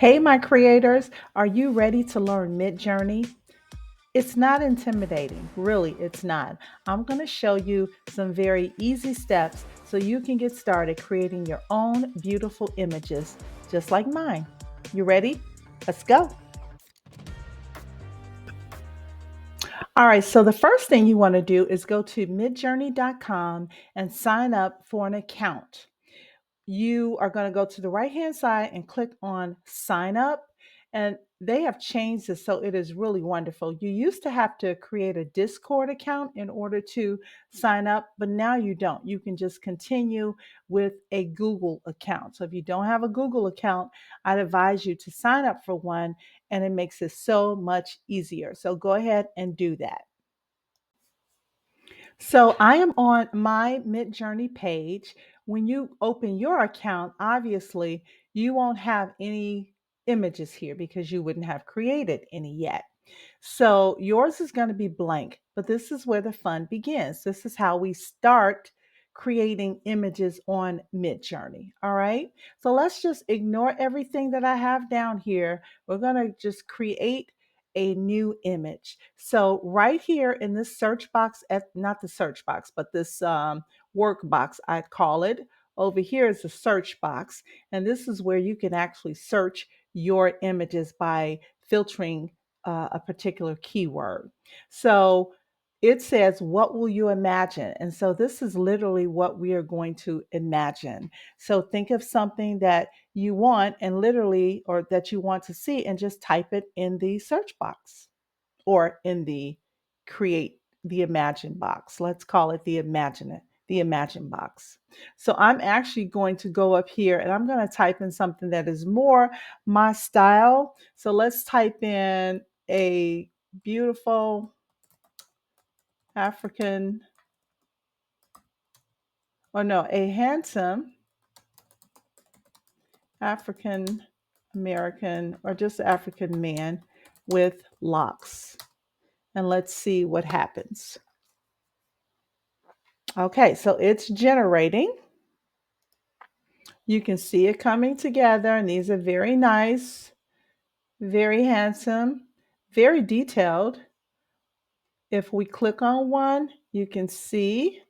Hey, my creators, are you ready to learn Midjourney? It's not intimidating, really, it's not. I'm going to show you some very easy steps so you can get started creating your own beautiful images, just like mine. You ready? Let's go. All right, so the first thing you want to do is go to midjourney.com and sign up for an account. You are going to go to the right hand side and click on sign up. And they have changed this so it is really wonderful. You used to have to create a Discord account in order to sign up, but now you don't. You can just continue with a Google account. So if you don't have a Google account, I'd advise you to sign up for one, and it makes it so much easier. So go ahead and do that. So I am on my Midjourney page. When you open your account, obviously you won't have any images here because you wouldn't have created any yet. So yours is going to be blank, but this is where the fun begins. This is how we start creating images on Midjourney. All right. So let's just ignore everything that I have down here. We're going to just create a new image. So right here in this search box, not the search box, but this work box, I call it. Over here is the search box, and this is where you can actually search your images by filtering a particular keyword. So it says, what will you imagine? And so this is literally what we are going to imagine. So think of something that you want and literally, or that you want to see, and just type it in the search box or in the create the imagine box. Let's call it the imagine box. So I'm actually going to go up here and I'm going to type in something that is more my style. So let's type in a beautiful African, or no, a handsome African American, or just African man with locks. And let's see what happens. Okay, so it's generating. You can see it coming together, and these are very nice, very handsome, very detailed. If we click on one, you can see,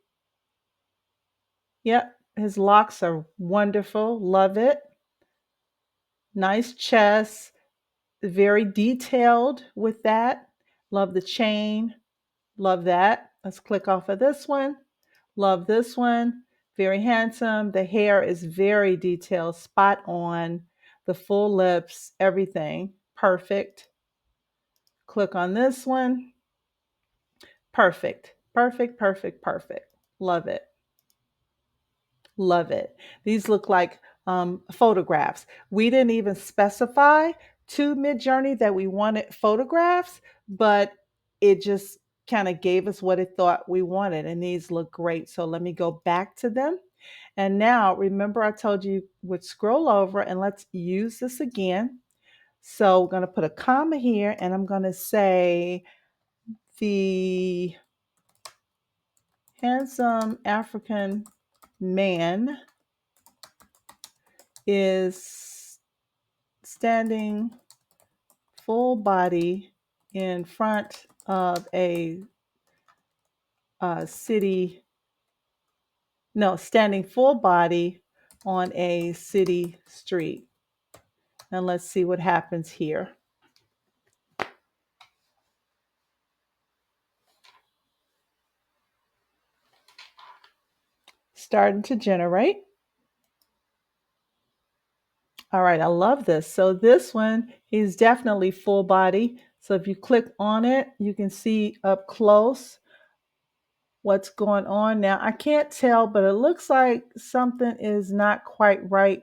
yep, his locks are wonderful. Love it. Nice chest, very detailed with that. Love the chain. Love that. Let's click off of this one. Love this one. Very handsome. The hair is very detailed, spot on. The full lips, everything. Perfect. Click on this one. Perfect. Perfect, perfect, perfect. Love it. Love it. These look like photographs. We didn't even specify to Midjourney that we wanted photographs, but it just kind of gave us what it thought we wanted. And these look great. So let me go back to them. And now, remember, I told you would scroll over, and let's use this again. So we're going to put a comma here, and I'm going to say the handsome African man is standing full body in front of a city, no, standing full body on a city street. And let's see what happens here. Starting to generate. All right, I love this. So this one is definitely full body. So if you click on it, you can see up close what's going on. Now, I can't tell, but it looks like something is not quite right.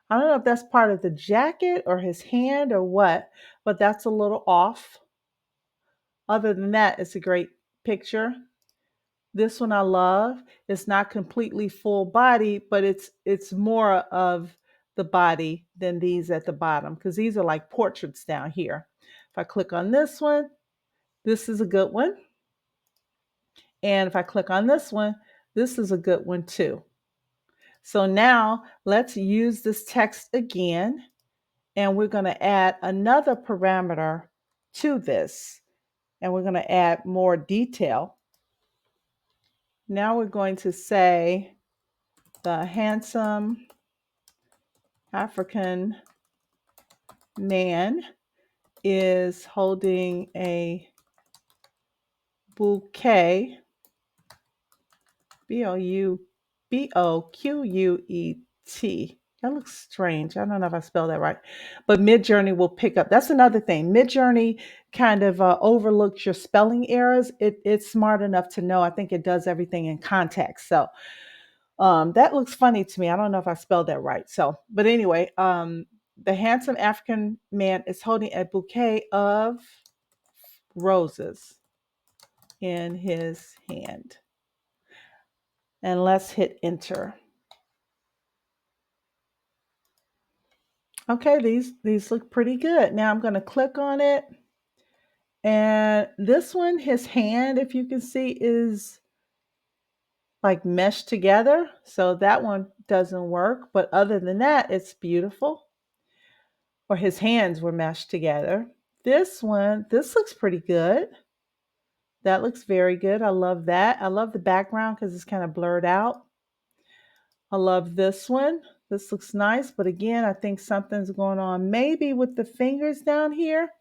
I don't know if that's part of the jacket or his hand or what, but that's a little off. Other than that, it's a great picture. This one I love. It's not completely full body, but it's more of the body than these at the bottom, because these are like portraits down here. If I click on this one, this is a good one. And if I click on this one, this is a good one too. So now let's use this text again. And we're going to add another parameter to this. And we're going to add more detail. Now we're going to say the handsome African man is holding a bouquet, Bouquet. That looks strange. I don't know if I spelled that right. But Midjourney will pick up. That's another thing. Midjourney kind of overlooks your spelling errors. It's smart enough to know. I think it does everything in context. So that looks funny to me. I don't know if I spelled that right. So, but anyway, the handsome African man is holding a bouquet of roses in his hand. And let's hit enter. Okay, these look pretty good. Now I'm going to click on it. And this one, his hand, if you can see, is like meshed together. So that one doesn't work. But other than that, it's beautiful. Or his hands were meshed together. This one, this looks pretty good. That looks very good. I love that. I love the background because it's kind of blurred out. I love this one. This looks nice. But again, I think something's going on maybe with the fingers down here.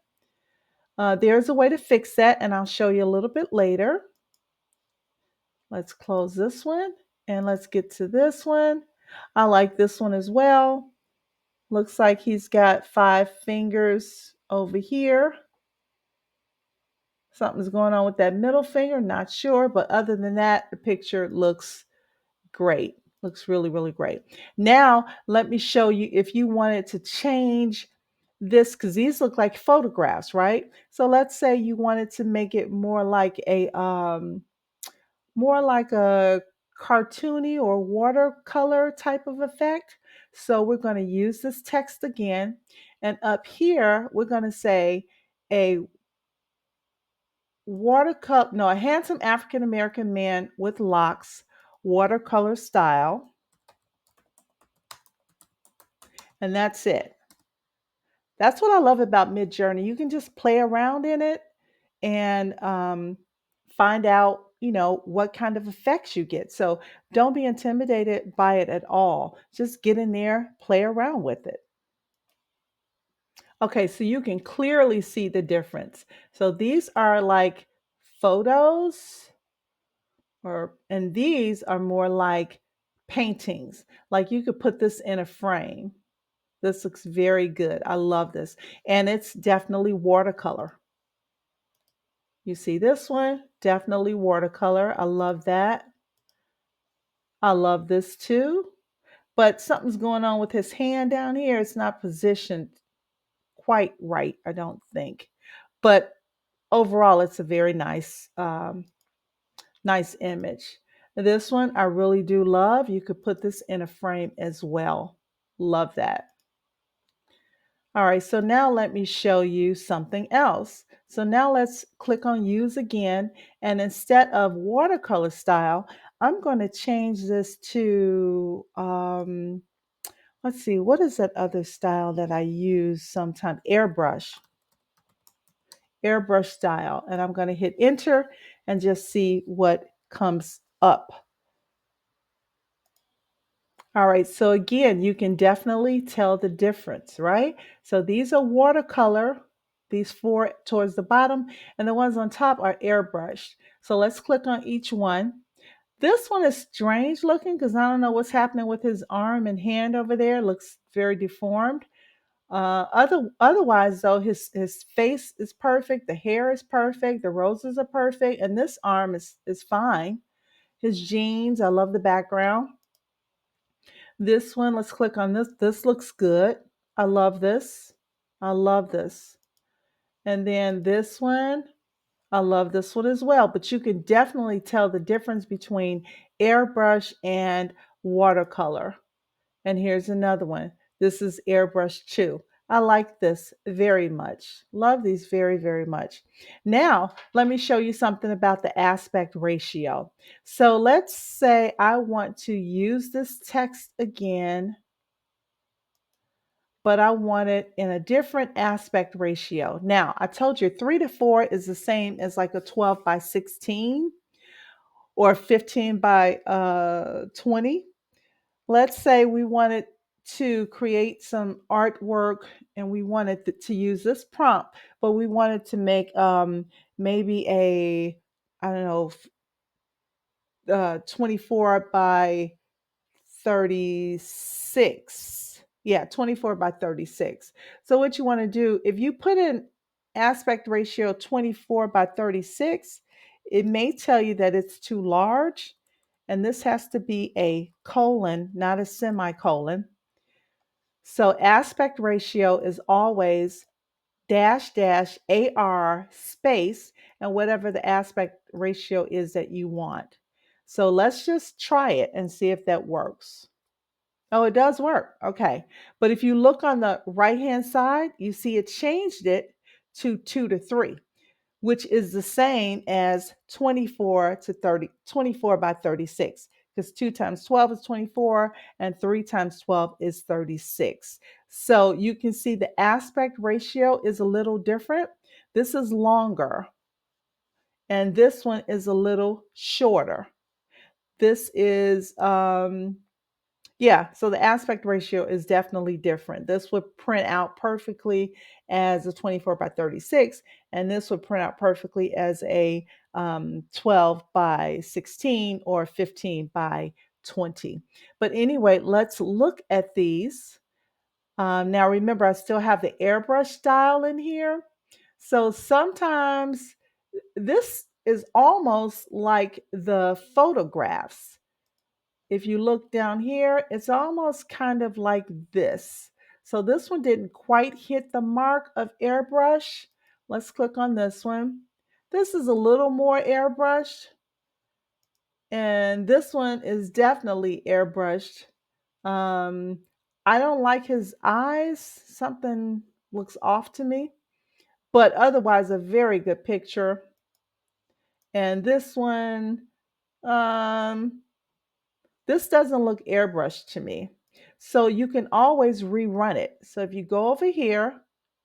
There's a way to fix that, and I'll show you a little bit later. Let's close this one, and let's get to this one. I like this one as well. Looks like he's got 5 fingers over here. Something's going on with that middle finger, not sure, but other than that, the picture looks great. Looks really, really great. Now, let me show you if you wanted to change this, because these look like photographs, right? So let's say you wanted to make it more like a cartoony or watercolor type of effect. So we're going to use this text again. And up here, we're going to say a a handsome African American man with locks, watercolor style. And that's it. That's what I love about Midjourney. You can just play around in it and find out, what kind of effects you get. So don't be intimidated by it at all. Just get in there, play around with it. Okay, so you can clearly see the difference. So these are like photos, and these are more like paintings. Like you could put this in a frame. This looks very good. I love this. And it's definitely watercolor. You see this one? Definitely watercolor. I love that. I love this too. But something's going on with his hand down here. It's not positioned quite right, I don't think. But overall, it's a very nice image. This one I really do love. You could put this in a frame as well. Love that. All right, so now let me show you something else. So now let's click on use again. And instead of watercolor style, I'm going to change this to, let's see, what is that other style that I use sometimes? Airbrush style. And I'm going to hit enter and just see what comes up. All right, so again, you can definitely tell the difference, right? So these are watercolor, these 4 towards the bottom, and the ones on top are airbrushed. So let's click on each one. This one is strange looking because I don't know what's happening with his arm and hand over there. It looks very deformed. Otherwise, though, his face is perfect, the hair is perfect, the roses are perfect, and this arm is fine. His jeans, I love the background. This one, let's click on this. This looks good. I love this. I love this. And then this one, I love this one as well. But you can definitely tell the difference between airbrush and watercolor. And here's another one. This is airbrush too. I like this very much. Love these very, very much. Now, let me show you something about the aspect ratio. So let's say I want to use this text again. but I want it in a different aspect ratio. Now, I told you 3 to 4 is the same as like a 12 by 16 or 15 by 20. Let's say we wanted to create some artwork and we wanted to use this prompt, but we wanted to make maybe a, I don't know, 24 by 36. Yeah, 24 by 36. So what you want to do, if you put in aspect ratio 24 by 36, it may tell you that it's too large. And this has to be a colon, not a semicolon. So aspect ratio is always dash dash AR space and whatever the aspect ratio is that you want. So let's just try it and see if that works. Oh, it does work. Okay. But if you look on the right hand side, you see it changed it to 2 to 3, which is the same as 24 to 30, 24 by 36, because 2 times 12 is 24 and 3 times 12 is 36. So you can see the aspect ratio is a little different. This is longer and this one is a little shorter. This is yeah, so the aspect ratio is definitely different. This would print out perfectly as a 24 by 36, and this would print out perfectly as a 12 by 16 or 15 by 20. But anyway, let's look at these. Now, remember, I still have the airbrush style in here. So sometimes this is almost like the photographs. If you look down here, it's almost kind of like this. So this one didn't quite hit the mark of airbrush. Let's click on this one. This is a little more airbrushed. And this one is definitely airbrushed. Um, I don't like his eyes. Something looks off to me. But otherwise, a very good picture. And this one, um, this doesn't look airbrushed to me. So you can always rerun it. So if you go over here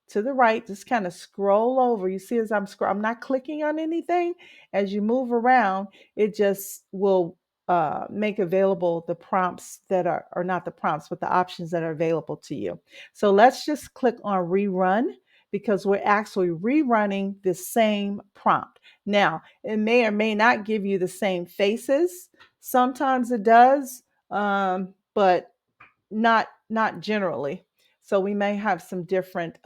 to the right, just kind of scroll over. You see as I'm not clicking on anything. As you move around, it just will make available the prompts that are, or not the prompts, but the options that are available to you. So let's just click on rerun because we're actually rerunning the same prompt. Now, it may or may not give you the same faces. Sometimes it does, but not generally. So we may have some different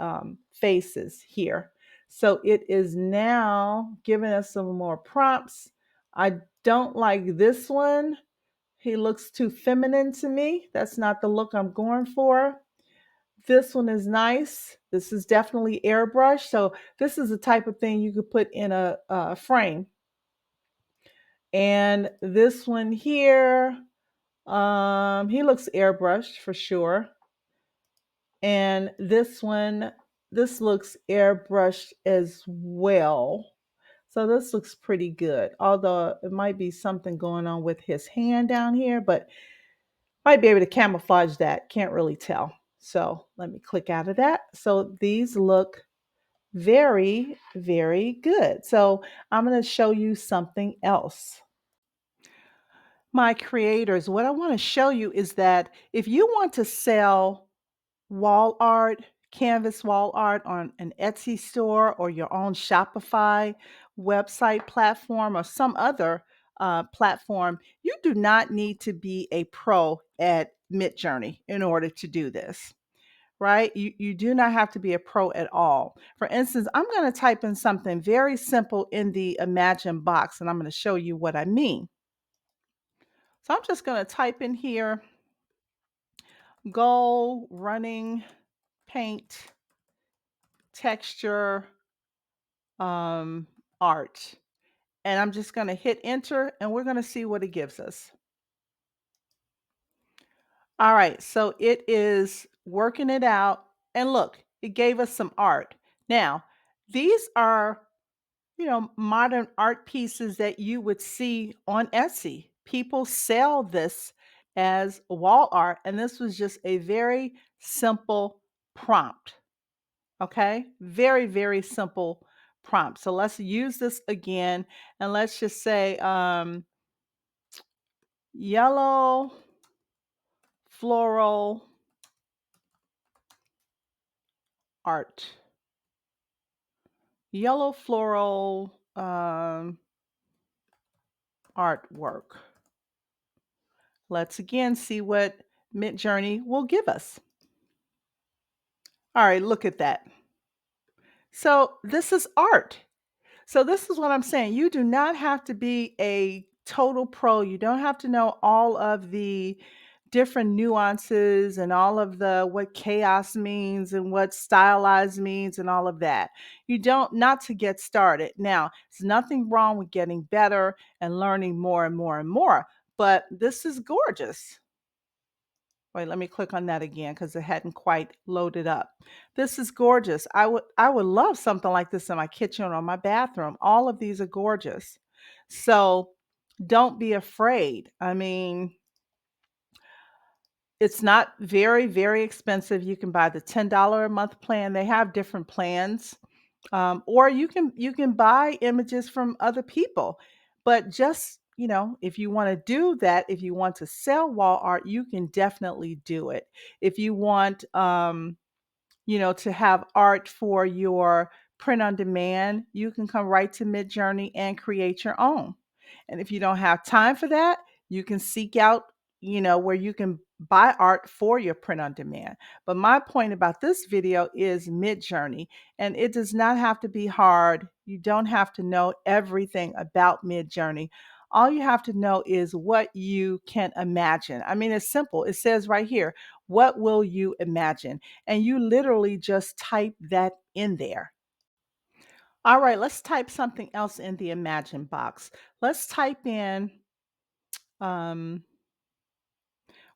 faces here. So it is now giving us some more prompts. I don't like this one. He looks too feminine to me. That's not the look I'm going for. This one is nice. This is definitely airbrush. So this is the type of thing you could put in a frame. And this one here, he looks airbrushed for sure. And this one, this looks airbrushed as well. So this looks pretty good. Although it might be something going on with his hand down here, but might be able to camouflage that. Can't really tell. So let me click out of that. So these look very, very good. So I'm going to show you something else. My creators, what I want to show you is that if you want to sell wall art, canvas wall art on an Etsy store or your own Shopify website platform or some other platform, you do not need to be a pro at Midjourney in order to do this, right? You do not have to be a pro at all. For instance, I'm going to type in something very simple in the Imagine box, and I'm going to show you what I mean. So I'm just going to type in here, goal, running, paint, texture, art. And I'm just going to hit enter and we're going to see what it gives us. All right, so it is working it out. And look, it gave us some art. Now, these are, modern art pieces that you would see on Etsy. People sell this as wall art. And this was just a very simple prompt. Okay, very, very simple prompt. So let's use this again, and let's just say yellow floral art. Yellow floral artwork. Let's again see what Midjourney will give us. All right, look at that. So this is art. So this is what I'm saying. You do not have to be a total pro. You don't have to know all of the different nuances and all of the what chaos means and what stylized means and all of that. You don't not to get started. Now, there's nothing wrong with getting better and learning more and more and more, but this is gorgeous. Wait, let me click on that again because it hadn't quite loaded up. This is gorgeous. I would love something like this in my kitchen or my bathroom. All of these are gorgeous. So don't be afraid. I mean, it's not very, very expensive. You can buy the $10 a month plan. They have different plans. Or you can buy images from other people. But just, if you want to do that, if you want to sell wall art, you can definitely do it. If you want to have art for your print on demand, you can come right to Midjourney and create your own. And if you don't have time for that, you can seek out, where you can buy art for your print on demand. But my point about this video is Midjourney, and it does not have to be hard. You don't have to know everything about Midjourney. All you have to know is what you can imagine. I mean, it's simple. It says right here, what will you imagine? And you literally just type that in there. All right, let's type something else in the imagine box. Let's type in, um,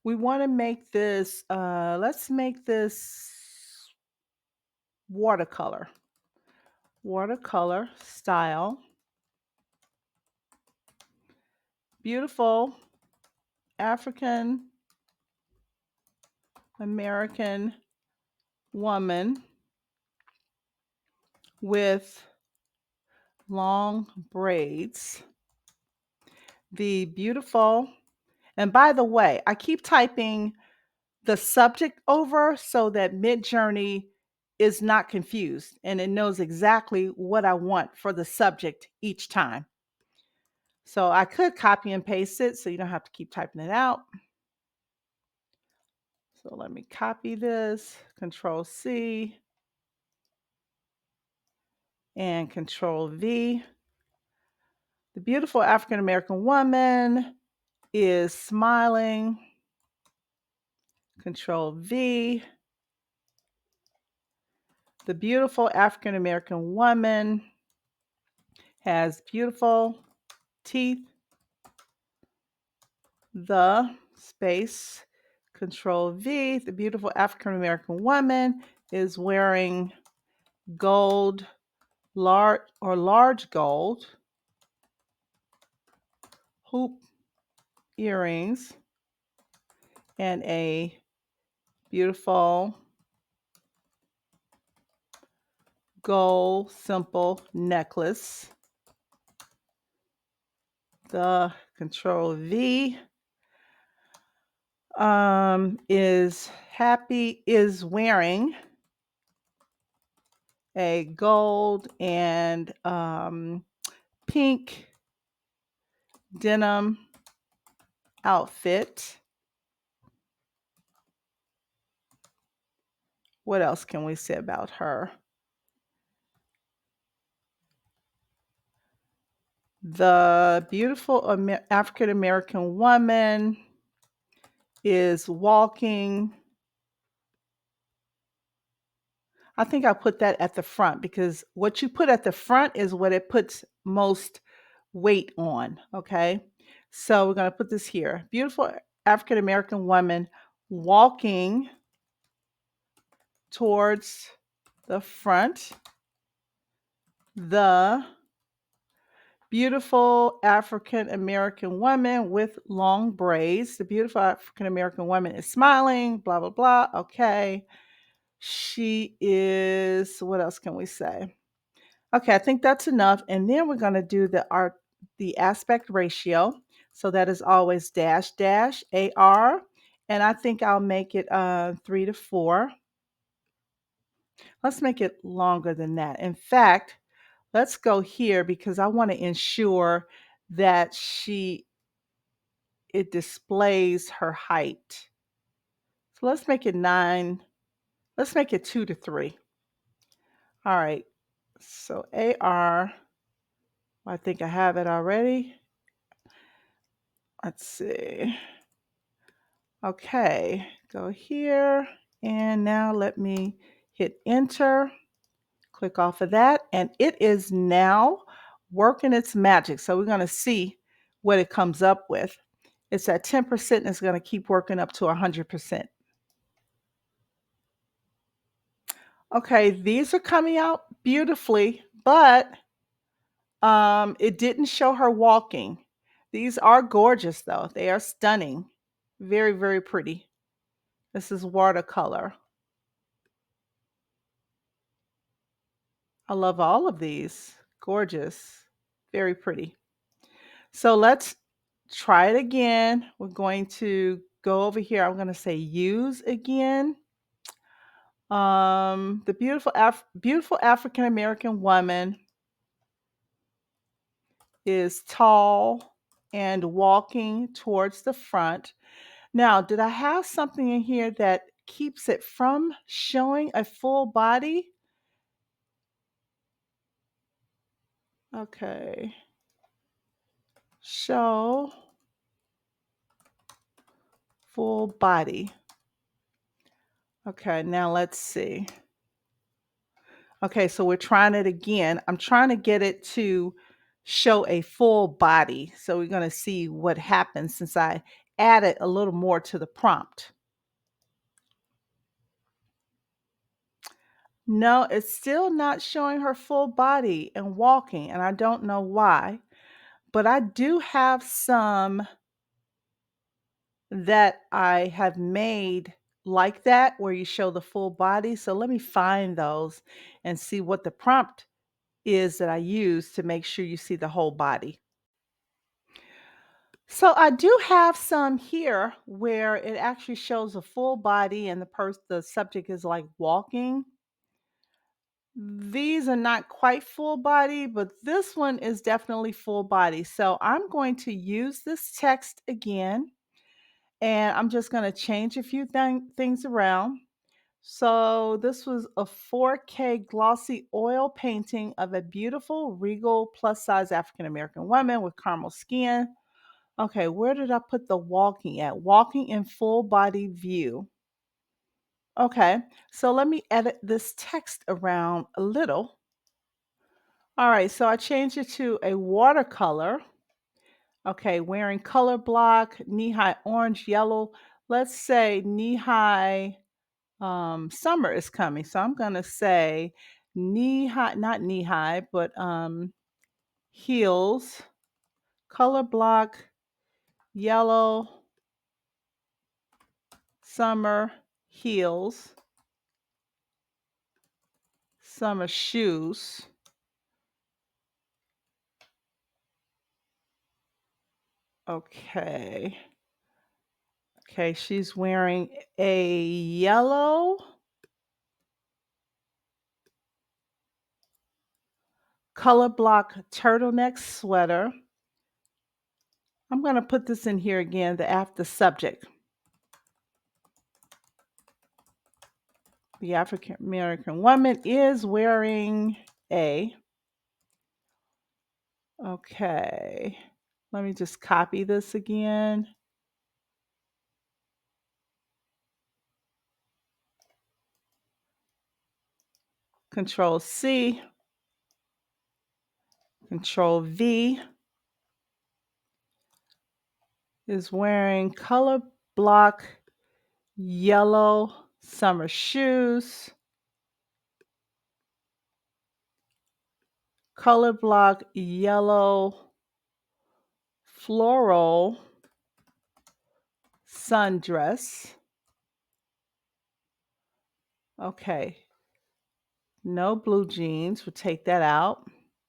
we want to make this, let's make this watercolor, watercolor style. Beautiful African American woman with long braids. The beautiful, and by the way, I keep typing the subject over so that Midjourney is not confused and it knows exactly what I want for the subject each time. So I could copy and paste it so you don't have to keep typing it out. So let me copy this, Control C and Control V. The beautiful African American woman is smiling. Control V. The beautiful African American woman has beautiful teeth. The space, Control V. The beautiful African American woman is wearing gold, large gold hoop earrings and a beautiful gold simple necklace. The Control V is wearing a gold and pink denim outfit. What else can we say about her? The beautiful African American woman is walking. I think I put that at the front because what you put at the front is what it puts most weight on. Okay. So we're going to put this here. Beautiful African American woman walking towards the front. The beautiful African American woman with long braids. The beautiful African American woman is smiling, blah, blah, blah. Okay. She is, what else can we say? Okay, I think that's enough. And then we're going to do the aspect ratio. So that is always dash dash AR. And I think I'll make it 3 to 4. Let's make it longer than that. In fact, let's go here because I want to ensure that it displays her height. So let's make it 9. Let's make it 2 to 3. All right. So AR, I think I have it already. Let's see. Okay, go here. And now let me hit enter. Click off of that. And it is now working its magic. So we're going to see what it comes up with. It's at 10% and it's going to keep working up to 100%. Okay, these are coming out beautifully, but it didn't show her walking. These are gorgeous though. They are stunning. Very, very pretty. This is watercolor. I love all of these. Gorgeous. Very pretty. So let's try it again. We're going to go over here. I'm going to say use again. The beautiful African American woman is tall and walking towards the front. Now, did I have something in here that keeps it from showing a full body? Okay. Show full body. Okay, now let's see. Okay, so we're trying it again. I'm trying to get it to show a full body. So we're going to see what happens since I added a little more to the prompt. No, it's still not showing her full body and walking, and I don't know why. But I do have some that I have made like that where you show the full body. So let me find those and see what the prompt is that I use to make sure you see the whole body. So I do have some here where it actually shows a full body and the subject is like walking. These are not quite full body, but this one is definitely full body. So I'm going to use this text again and I'm just going to change a few things around. So this was a 4K glossy oil painting of a beautiful regal plus size African American woman with caramel skin. Okay, where did I put the walking at? Walking in full body view. Okay, so let me edit this text around a little. All right, so I changed it to a watercolor. Okay, wearing color block, knee-high orange, yellow. Let's say knee-high summer is coming. So I'm gonna say knee-high, not knee-high, but heels, color block, yellow, summer, heels, summer shoes. Okay. Okay, she's wearing a yellow color block turtleneck sweater. I'm going to put this in here again, the after subject. The African American woman is wearing a. Okay. Let me just copy this again. Control C. Control V. Is wearing color block yellow summer shoes. Color block yellow floral sundress. Okay, no blue jeans. We'll take that out.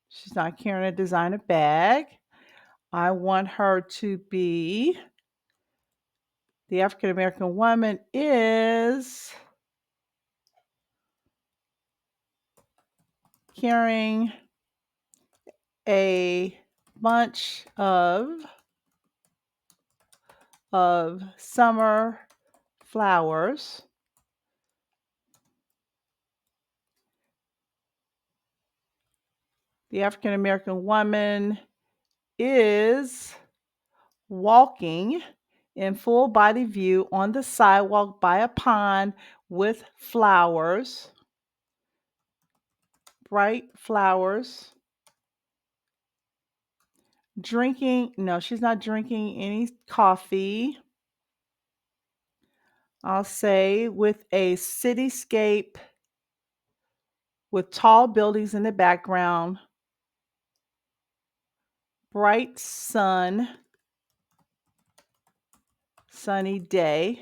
She's not carrying a designer bag. I want her to be the African American woman is carrying a bunch of summer flowers. The African American woman is walking in full body view on the sidewalk by a pond with flowers, bright flowers. Drinking, no, she's not drinking any coffee. I'll say with a cityscape with tall buildings in the background, bright sun, sunny day,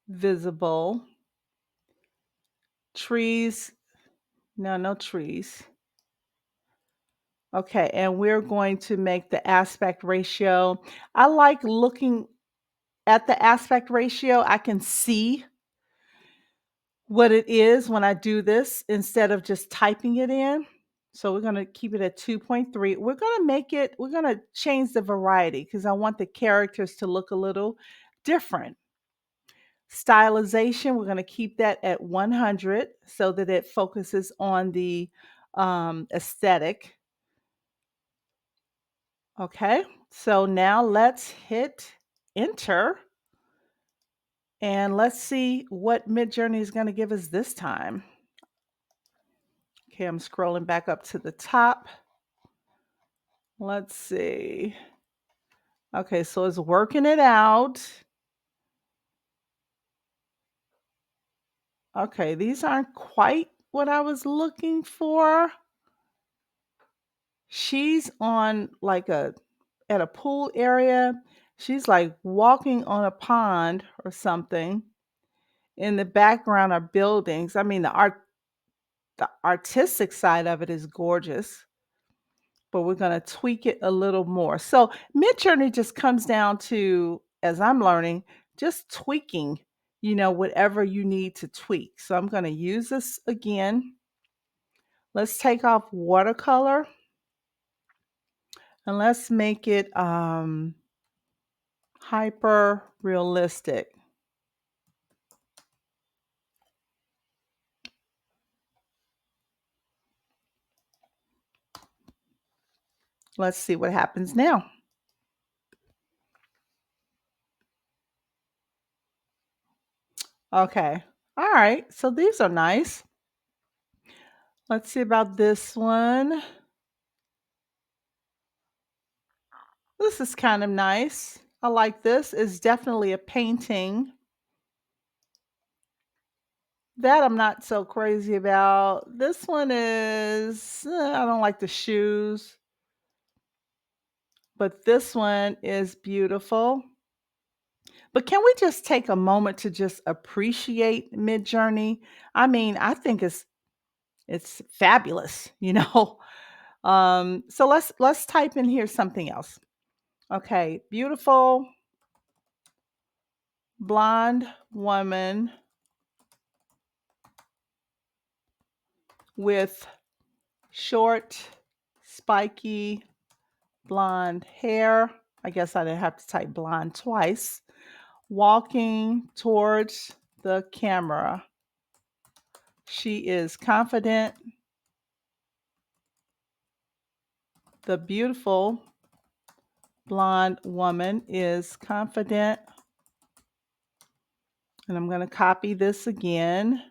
visible, trees, no, no trees. Okay, and we're going to make the aspect ratio. I like looking at the aspect ratio. I can see what it is when I do this instead of just typing it in. So we're going to keep it at 2.3. We're going to change the variety because I want the characters to look a little different. Stylization, we're going to keep that at 100 so that it focuses on the aesthetic. Okay, so now let's hit enter and let's see what Midjourney is going to give us this time. Okay, I'm scrolling back up to the top. Let's see. Okay, so it's working it out. Okay, these aren't quite what I was looking for. She's on like at a pool area. She's like walking on a pond or something. In the background are buildings. I mean, the artistic side of it is gorgeous, but we're going to tweak it a little more. So Midjourney just comes down to, as I'm learning, just tweaking, whatever you need to tweak. So I'm going to use this again. Let's take off watercolor and let's make it hyper realistic. Let's see what happens now. Okay. All right. So these are nice. Let's see about this one. This is kind of nice. I like this. It's definitely a painting. That I'm not so crazy about. This one is, I don't like the shoes, but this one is beautiful. But can we just take a moment to just appreciate Midjourney? I mean, I think it's fabulous, you know. So let's type in here something else. Okay, beautiful blonde woman with short, spiky blonde hair. I guess I didn't have to type blonde twice. Walking towards the camera. She is confident. The beautiful blonde woman is confident. And I'm going to copy this again.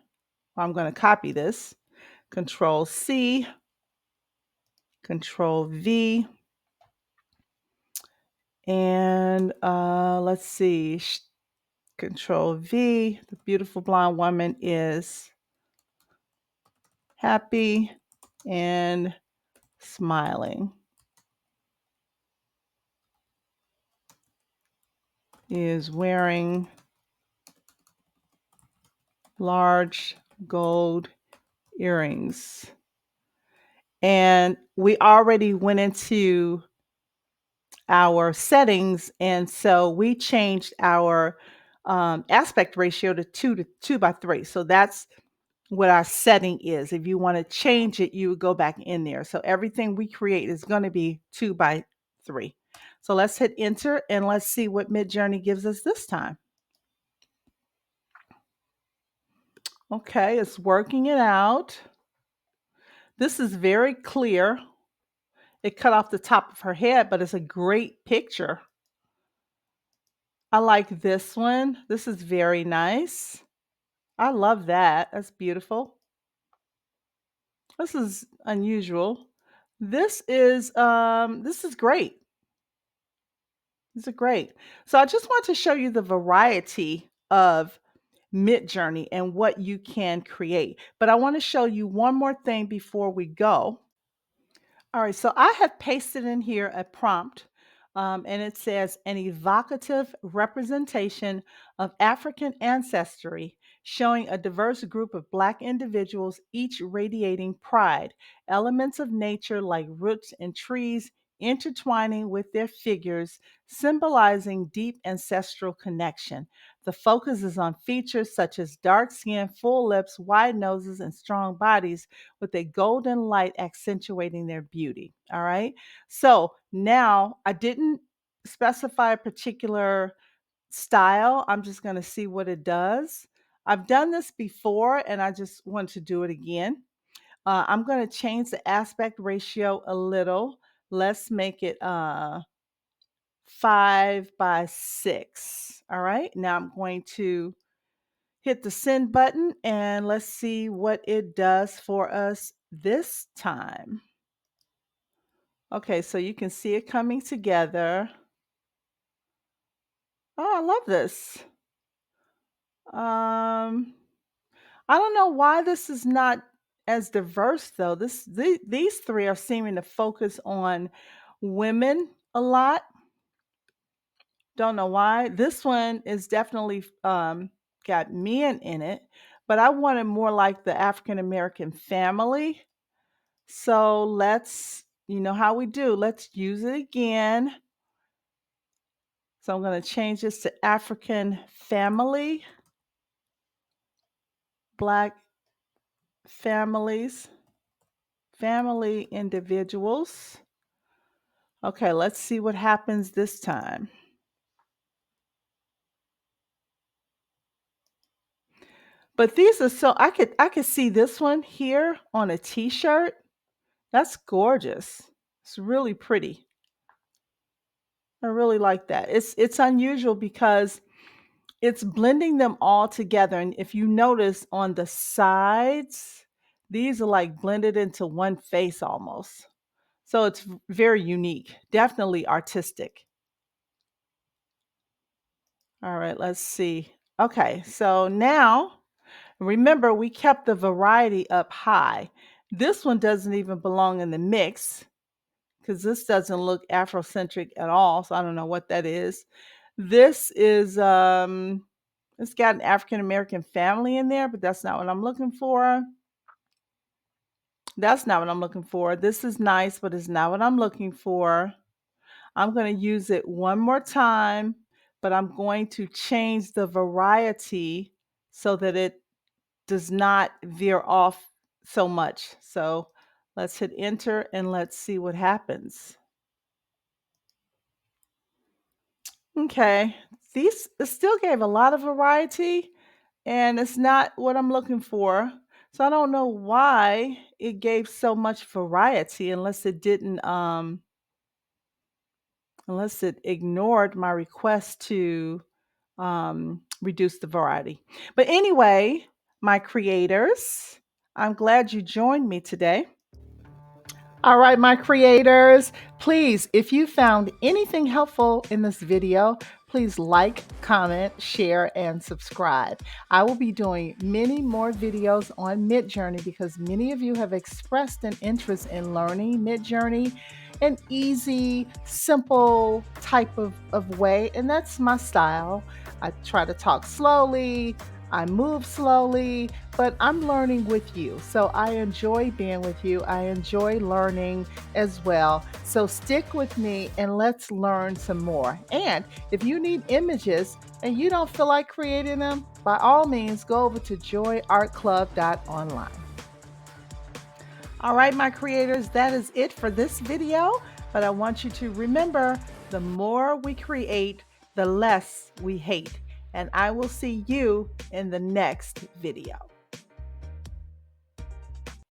I'm going to copy this. Control C, Control V. And let's see. Control V. The beautiful blonde woman is happy and smiling. Is wearing large gold earrings. And we already went into our settings, and so we changed our aspect ratio to 2 by 3. So that's what our setting is. If you want to change it, you would go back in there. So everything we create is going to be 2 by 3. So let's hit enter and let's see what Midjourney gives us this time. Okay, it's working it out. This is very clear. It cut off the top of her head, but it's a great picture. I like this one. This is very nice. I love that. That's beautiful. This is unusual. This is great. This is great. So I just want to show you the variety of Midjourney and what you can create. But I want to show you one more thing before we go. All right, so I have pasted in here a prompt, and it says an evocative representation of African ancestry, showing a diverse group of Black individuals, each radiating pride, elements of nature like roots and trees intertwining with their figures, symbolizing deep ancestral connection. The focus is on features such as dark skin, full lips, wide noses, and strong bodies with a golden light accentuating their beauty. All right. So now I didn't specify a particular style. I'm just going to see what it does. I've done this before and I just want to do it again. I'm going to change the aspect ratio a little. Let's make it 5 by 6. All right. Now I'm going to hit the send button and let's see what it does for us this time. Okay, so you can see it coming together. Oh, I love this. I don't know why this is not as diverse though. These three are seeming to focus on women a lot. Don't know why. This one is definitely got men in it, but I wanted more like the African American family. So let's, you know how we do, let's use it again. So I'm going to change this to African family, Black families, family individuals. Okay, let's see what happens this time. But these are so I could see this one here on a t-shirt. That's gorgeous. It's really pretty. I really like that. It's unusual because it's blending them all together. And if you notice on the sides, these are like blended into one face almost. So it's very unique, definitely artistic. All right, let's see. Okay, so now remember we kept the variety up high. This one doesn't even belong in the mix because this doesn't look Afrocentric at all. So I don't know what that is. This is it's got an African American family in there, but that's not what I'm looking for. That's not what I'm looking for. This is nice, but it's not what I'm looking for. I'm going to use it one more time, but I'm going to change the variety so that it does not veer off so much. So let's hit enter and let's see what happens. Okay, these it still gave a lot of variety and it's not what I'm looking for. So I don't know why it gave so much variety unless it ignored my request to reduce the variety. But anyway, my creators, I'm glad you joined me today. All right, my creators, please, if you found anything helpful in this video, please like, comment, share, and subscribe. I will be doing many more videos on Midjourney because many of you have expressed an interest in learning Midjourney, an easy, simple type of way, and that's my style. I try to talk slowly. I move slowly, but I'm learning with you. So I enjoy being with you. I enjoy learning as well. So stick with me and let's learn some more. And if you need images and you don't feel like creating them, by all means, go over to joyartclub.online. All right, my creators, that is it for this video. But I want you to remember, the more we create, the less we hate. And I will see you in the next video.